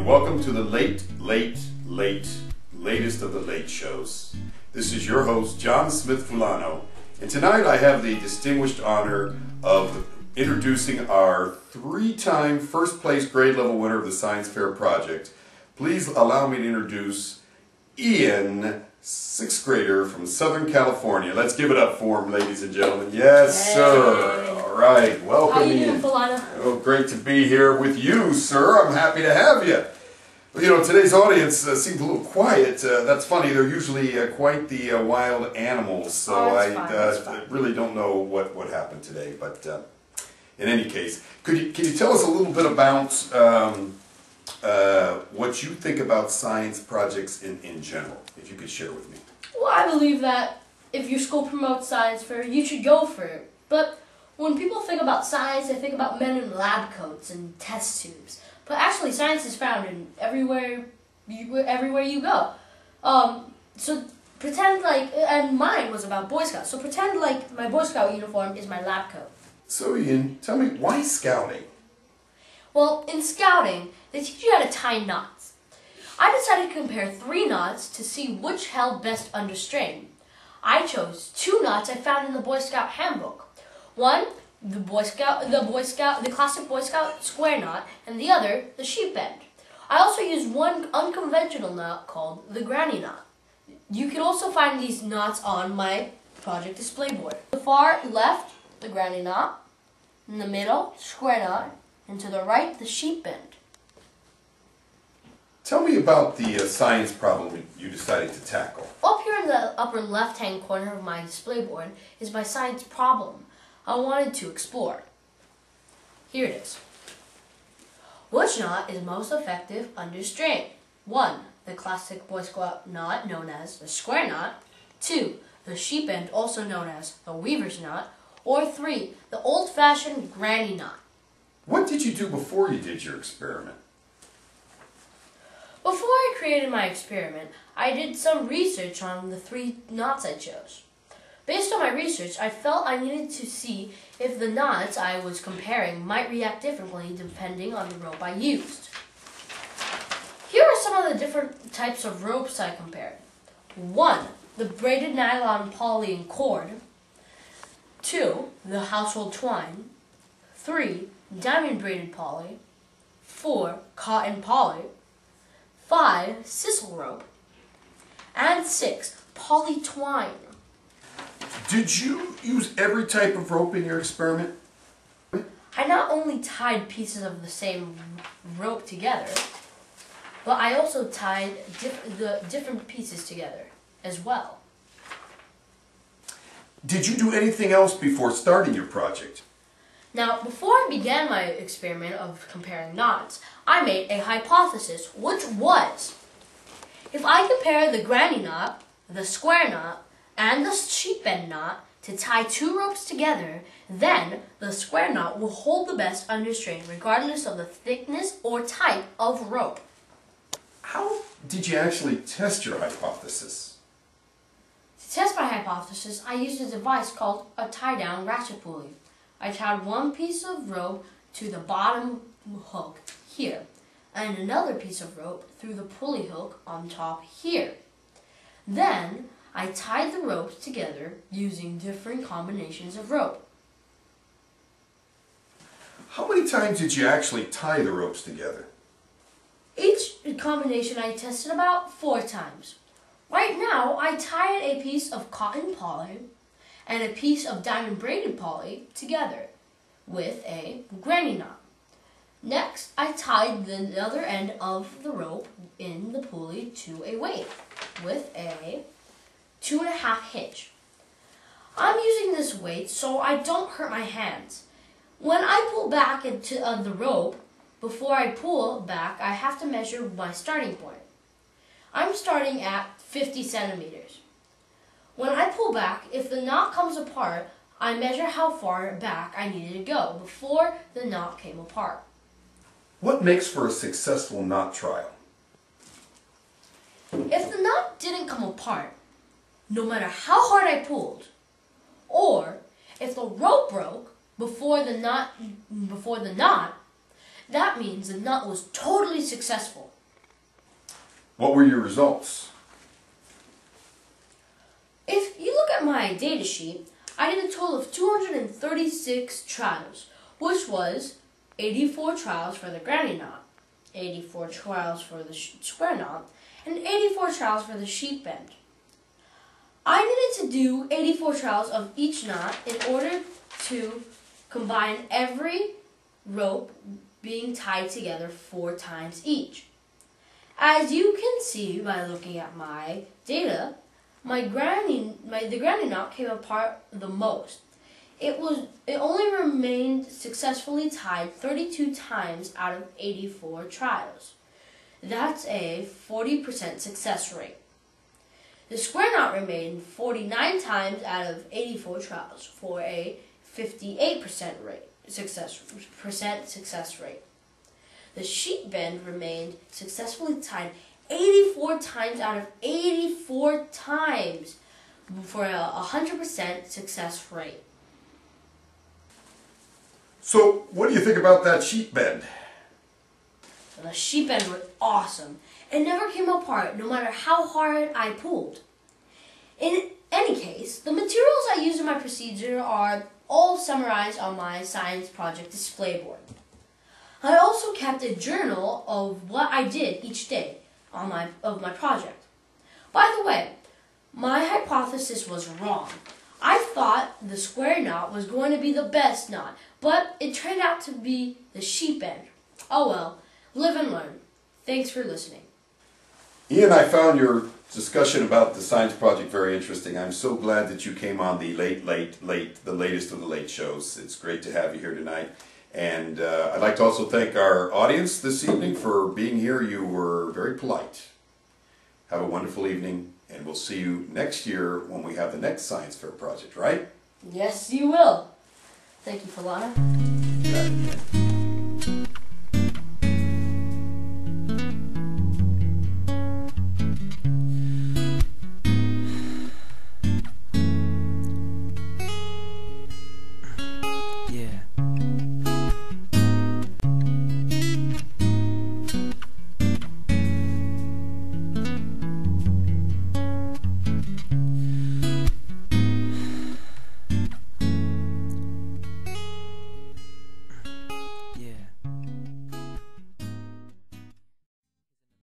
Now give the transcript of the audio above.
and welcome to the latest of the late shows. This is your host, John Smith Fulano, and tonight I have the distinguished honor of introducing our three-time first place grade level winner of the Science Fair project. Please allow me to introduce Ian, sixth grader from Southern California. Let's give it up for him, ladies and gentlemen. Yes, sir. All right, welcome. How you Ian. doing, Fulano? Oh, great to be here with you, sir. I'm happy to have you. Well, you know, today's audience seems a little quiet. That's funny. They're usually quite the wild animals, so I really don't know what happened today. But in any case, can you tell us a little bit about what you think about science projects in general, if you could share with me? Well, I believe that if your school promotes science fair, you should go for it. But when people think about science, they think about men in lab coats and test tubes. But actually, science is found in everywhere you go. So pretend like, and mine was about Boy Scouts. So pretend like my Boy Scout uniform is my lab coat. So Ian, tell me, why scouting? Well, in scouting, they teach you how to tie knots. I decided to compare 3 knots to see which held best under strain. I chose 2 knots I found in the Boy Scout handbook. One, the classic Boy Scout square knot, and the other, the sheep bend. I also used one unconventional knot called the granny knot. You can also find these knots on my project display board. The far left, the granny knot. In the middle, square knot. And to the right, the sheep bend. Tell me about the science problem you decided to tackle. Up here in the upper left-hand corner of my display board is my science problem I wanted to explore. Here it is. Which knot is most effective under strain? 1. The classic Boy Scout knot known as the square knot. 2. The sheep bend, also known as the weaver's knot. Or 3. The old-fashioned granny knot. What did you do before you did your experiment? Before I created my experiment, I did some research on the 3 knots I chose. Based on my research, I felt I needed to see if the knots I was comparing might react differently depending on the rope I used. Here are some of the different types of ropes I compared. 1. The braided nylon poly and cord. 2. The household twine. 3. Diamond braided poly. 4. Cotton poly. 5. Sisal rope. And 6. Poly twine. Did you use every type of rope in your experiment? I not only tied pieces of the same rope together, but I also tied the different pieces together as well. Did you do anything else before starting your project? Now, before I began my experiment of comparing knots, I made a hypothesis, which was, if I compare the granny knot, the square knot, and the sheep bend knot to tie 2 ropes together, then the square knot will hold the best under strain regardless of the thickness or type of rope. How did you actually test your hypothesis? To test my hypothesis, I used a device called a tie-down ratchet pulley. I tied one piece of rope to the bottom hook here, and another piece of rope through the pulley hook on top here. Then, I tied the ropes together using different combinations of rope. How many times did you actually tie the ropes together? Each combination I tested about 4 times. Right now, I tied a piece of cotton poly and a piece of diamond braided poly together with a granny knot. Next, I tied the other end of the rope in the pulley to a weight with a 2.5 hitch. I'm using this weight so I don't hurt my hands. When I pull back into the rope, before I pull back, I have to measure my starting point. I'm starting at 50 centimeters. When I pull back, if the knot comes apart, I measure how far back I needed to go before the knot came apart. What makes for a successful knot trial? If the knot didn't come apart, no matter how hard I pulled, or if the rope broke before the knot, That means the knot was totally successful. What were your results? If you look at my data sheet, I did a total of 236 trials, which was 84 trials for the granny knot, 84 trials for the square knot, and 84 trials for the sheep bend. I needed to do 84 trials of each knot in order to combine every rope being tied together 4 times each. As you can see by looking at my data, the granny knot came apart the most. It only remained successfully tied 32 times out of 84 trials. That's a 40% success rate. The square knot remained 49 times out of 84 trials for a 58% success rate. The sheep bend remained successfully tied 84 times out of 84 times for a 100% success rate. So, what do you think about that sheep bend? The sheep bend was awesome. It never came apart, no matter how hard I pulled. In any case, the materials I used in my procedure are all summarized on my science project display board. I also kept a journal of what I did each day of my project. By the way, my hypothesis was wrong. I thought the square knot was going to be the best knot, but it turned out to be the sheep bend. Oh well, live and learn. Thanks for listening. Ian, I found your discussion about the science project very interesting. I'm so glad that you came on the the latest of the late shows. It's great to have you here tonight. And I'd like to also thank our audience this evening for being here. You were very polite. Have a wonderful evening, and we'll see you next year when we have the next science fair project, right? Yes, you will. Thank you, Fulano. Yeah.